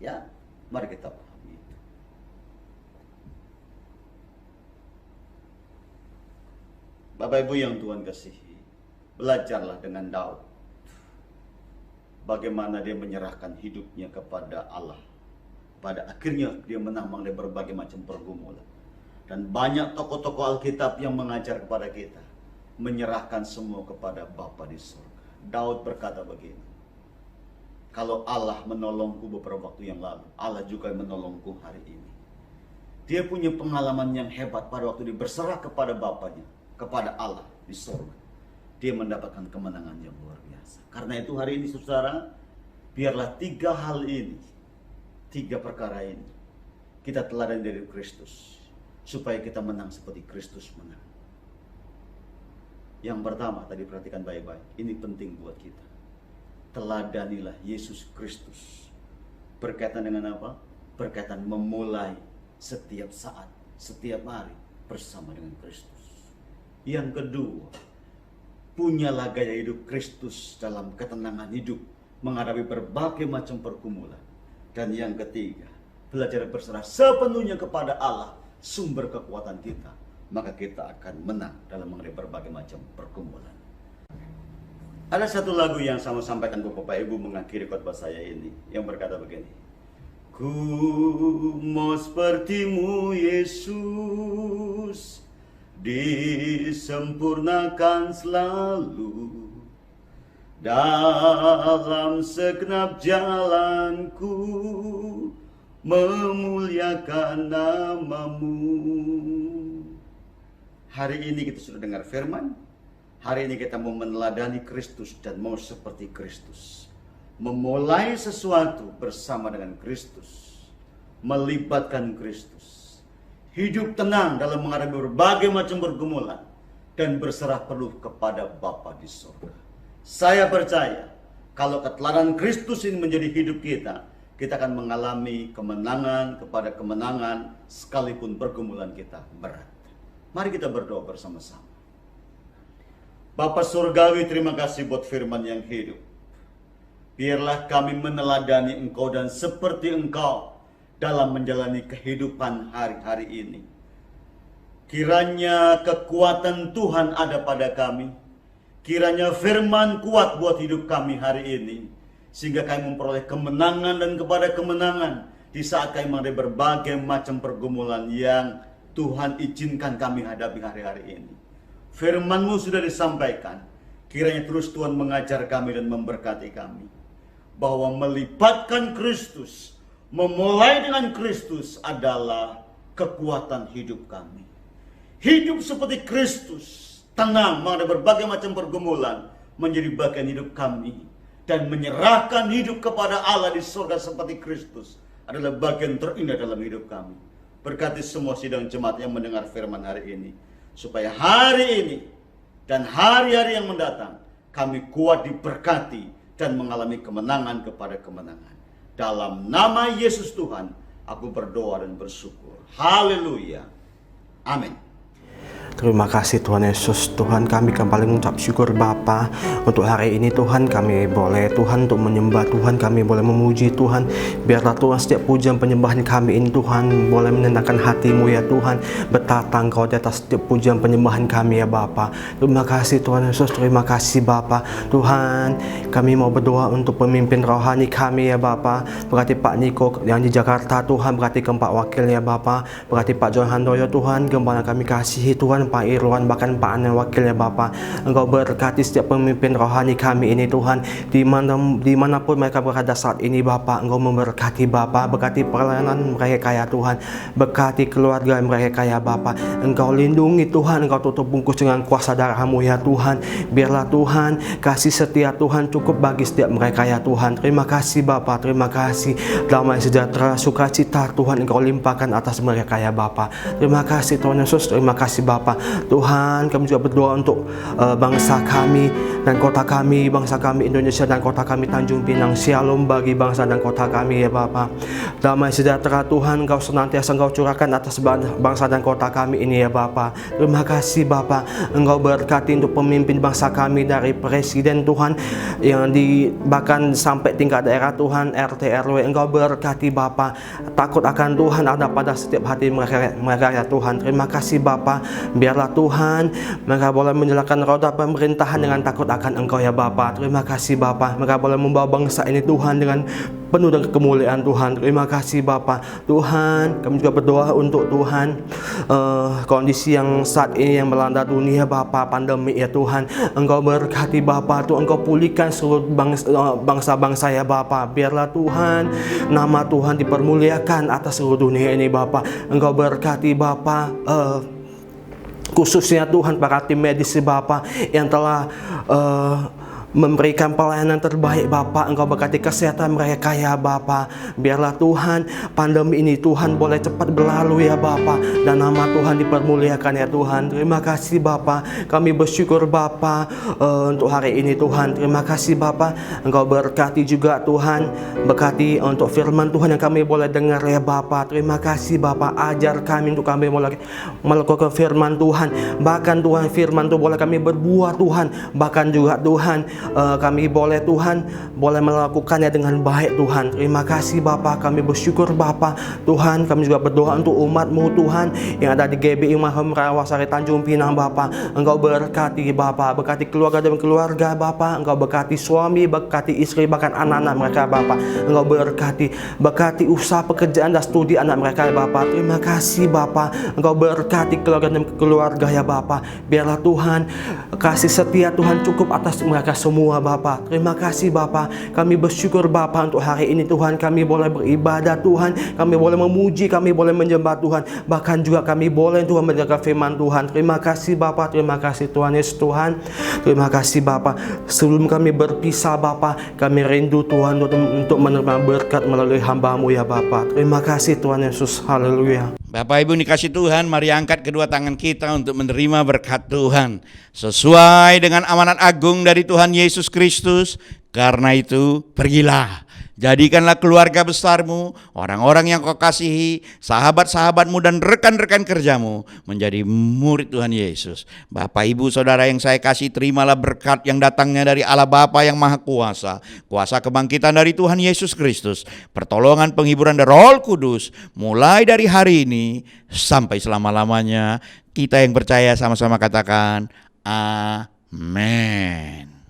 Ya, mari kita pahami itu. Bapak Ibu yang Tuhan kasihi, belajarlah dengan Daud bagaimana dia menyerahkan hidupnya kepada Allah. Pada akhirnya dia menang mengenai berbagai macam pergumulan. Dan banyak tokoh-tokoh Alkitab yang mengajar kepada kita menyerahkan semua kepada Bapa di surga. Daud berkata begini, kalau Allah menolongku beberapa waktu yang lalu, Allah juga menolongku hari ini. Dia punya pengalaman yang hebat pada waktu dia berserah kepada Bapanya, kepada Allah di surga. Dia mendapatkan kemenangan yang luar biasa. Karena itu hari ini saudara, biarlah 3 hal ini, 3 perkara ini, kita teladan dari Kristus, supaya kita menang seperti Kristus menang. Yang pertama, tadi perhatikan baik-baik, ini penting buat kita. Teladanilah Yesus Kristus. Berkaitan dengan apa? Berkaitan memulai setiap saat, setiap hari bersama dengan Kristus. Yang kedua, punyalah gaya hidup Kristus dalam ketenangan hidup, menghadapi berbagai macam pergumulan. Dan yang ketiga, belajar berserah sepenuhnya kepada Allah, sumber kekuatan kita, maka kita akan menang dalam menghadapi berbagai macam pergumulan. Ada satu lagu yang saya sampaikan ke Bapak Ibu mengakhiri khotbah saya ini, yang berkata begini, ku mau sepertimu Yesus, disempurnakan selalu dalam segenap jalanku, memuliakan namamu. Hari ini kita sudah dengar firman. Hari ini kita mau meneladani Kristus dan mau seperti Kristus. Memulai sesuatu bersama dengan Kristus. Melibatkan Kristus. Hidup tenang dalam menghadapi berbagai macam pergumulan. Dan berserah penuh kepada Bapa di surga. Saya percaya kalau keteladan Kristus ini menjadi hidup kita, kita akan mengalami kemenangan kepada kemenangan sekalipun pergumulan kita berat. Mari kita berdoa bersama-sama. Bapa Surgawi, terima kasih buat firman yang hidup. Biarlah kami meneladani Engkau dan seperti Engkau dalam menjalani kehidupan hari-hari ini. Kiranya kekuatan Tuhan ada pada kami. Kiranya firman kuat buat hidup kami hari ini. Sehingga kami memperoleh kemenangan dan kepada kemenangan di saat kami menghadapi berbagai macam pergumulan yang Tuhan izinkan kami hadapi hari-hari ini. Firman-Mu sudah disampaikan. Kiranya terus Tuhan mengajar kami dan memberkati kami. Bahwa melibatkan Kristus, memulai dengan Kristus adalah kekuatan hidup kami. Hidup seperti Kristus, tenang menghadapi berbagai macam pergumulan, menjadi bagian hidup kami. Dan menyerahkan hidup kepada Allah di surga seperti Kristus adalah bagian terindah dalam hidup kami. Berkati semua sidang jemaat yang mendengar firman hari ini, supaya hari ini dan hari-hari yang mendatang kami kuat diberkati dan mengalami kemenangan kepada kemenangan. Dalam nama Yesus Tuhan, aku berdoa dan bersyukur. Haleluya. Amin. Terima kasih Tuhan Yesus. Tuhan, kami kembali mengucap syukur Bapa untuk hari ini. Tuhan, kami boleh Tuhan untuk menyembah Tuhan, kami boleh memuji Tuhan. Biarlah Tuhan setiap pujian penyembahan kami ini Tuhan boleh menyenangkan hati-Mu ya Tuhan. Bertata Engkau di atas setiap pujian penyembahan kami ya Bapa. Terima kasih Tuhan Yesus. Terima kasih Bapa. Tuhan, kami mau berdoa untuk pemimpin rohani kami ya Bapa. Berkati Pak Niko yang di Jakarta Tuhan, berkati keempat wakilnya Bapa. Berkati Pak John Handoyo Tuhan, gembala kami kasihi Tuhan. Tuhan, Pak Irwan, bahkan Pak Anen wakilnya Bapa. Engkau berkati setiap pemimpin rohani kami ini Tuhan, dimanapun mereka berada saat ini Bapa. Engkau memberkati Bapa, berkati pelayanan mereka ya Tuhan, berkati keluarga mereka ya Bapa. Engkau lindungi Tuhan, Engkau tutup bungkus dengan kuasa darah-Mu ya Tuhan. Biarlah Tuhan kasih setia Tuhan cukup bagi setiap mereka ya Tuhan. Terima kasih Bapa, terima kasih. Damai sejahtera, sukacita Tuhan Engkau limpahkan atas mereka ya Bapa. Terima kasih Tuhan Yesus, terima kasih Bapa. Tuhan, kami juga berdoa untuk bangsa kami dan kota kami, bangsa kami Indonesia dan kota kami Tanjung Pinang. Shalom bagi bangsa dan kota kami ya Bapa. Damai sejahtera Tuhan Engkau senantiasa Engkau curahkan atas bangsa dan kota kami ini ya Bapa. Terima kasih Bapa. Engkau berkati untuk pemimpin bangsa kami, dari presiden Tuhan yang bahkan sampai tingkat daerah Tuhan, RT RW. Engkau berkati Bapa. Takut akan Tuhan ada pada setiap hati mereka ya Tuhan. Terima kasih Bapa. Biarlah Tuhan mereka boleh menjalankan roda pemerintahan dengan takut akan Engkau ya Bapa. Terima kasih Bapa. Mereka boleh membawa bangsa ini Tuhan dengan penuh dengan kemuliaan Tuhan. Terima kasih Bapa. Tuhan, kami juga berdoa untuk Tuhan kondisi yang saat ini yang melanda dunia Bapa, pandemi ya Tuhan. Engkau berkati Bapa, Tuhan Engkau pulihkan seluruh bangsa-bangsa ya Bapa. Biarlah Tuhan nama Tuhan dipermuliakan atas seluruh dunia ini Bapa. Engkau berkati Bapa, khususnya Tuhan para tim medis Bapa yang telah memberikan pelayanan terbaik Bapa. Engkau berkati kesehatan mereka ya Bapa. Biarlah Tuhan pandemi ini Tuhan boleh cepat berlalu ya Bapa, dan nama Tuhan dipermuliakan ya Tuhan. Terima kasih Bapa. Kami bersyukur Bapa untuk hari ini Tuhan. Terima kasih Bapa. Engkau berkati juga Tuhan, berkati untuk firman Tuhan yang kami boleh dengar ya Bapa. Terima kasih Bapa. Ajar kami untuk kami boleh melakukan firman Tuhan. Bahkan Tuhan firman itu boleh kami berbuah Tuhan. Bahkan juga Tuhan kami boleh Tuhan boleh melakukannya dengan baik Tuhan. Terima kasih Bapa. Kami bersyukur Bapa. Tuhan, kami juga berdoa untuk umat-Mu Tuhan yang ada di GBI My Home Rawasari Tanjung Pinang Bapa. Engkau berkati Bapa, berkati keluarga demi keluarga Bapa. Engkau berkati suami, berkati istri, bahkan anak-anak mereka Bapa. Engkau berkati usaha pekerjaan dan studi anak mereka Bapa. Terima kasih Bapa. Engkau berkati keluarga demi keluarga ya Bapa. Biarlah Tuhan kasih setia Tuhan cukup atas mereka semua Bapa. Terima kasih Bapa. Kami bersyukur Bapa untuk hari ini Tuhan. Kami boleh beribadah Tuhan. Kami boleh memuji, kami boleh menyembah Tuhan. Bahkan juga kami boleh Tuhan menjaga firman Tuhan. Terima kasih Bapa. Terima kasih Tuhan Yesus Tuhan. Terima kasih Bapa. Sebelum kami berpisah Bapa, kami rindu Tuhan untuk menerima berkat melalui hamba-Mu ya Bapa. Terima kasih Tuhan Yesus. Haleluya. Bapak Ibu dikasih Tuhan, mari angkat kedua tangan kita untuk menerima berkat Tuhan sesuai dengan amanat agung dari Tuhan Yesus Kristus. Karena itu, pergilah, jadikanlah keluarga besarmu, orang-orang yang kau kasihi, sahabat-sahabatmu dan rekan-rekan kerjamu menjadi murid Tuhan Yesus. Bapak, Ibu, Saudara yang saya kasih, terimalah berkat yang datangnya dari Allah Bapa yang Maha Kuasa, kuasa kebangkitan dari Tuhan Yesus Kristus, pertolongan penghiburan dari Roh Kudus, mulai dari hari ini sampai selama-lamanya. Kita yang percaya sama-sama katakan, Amin.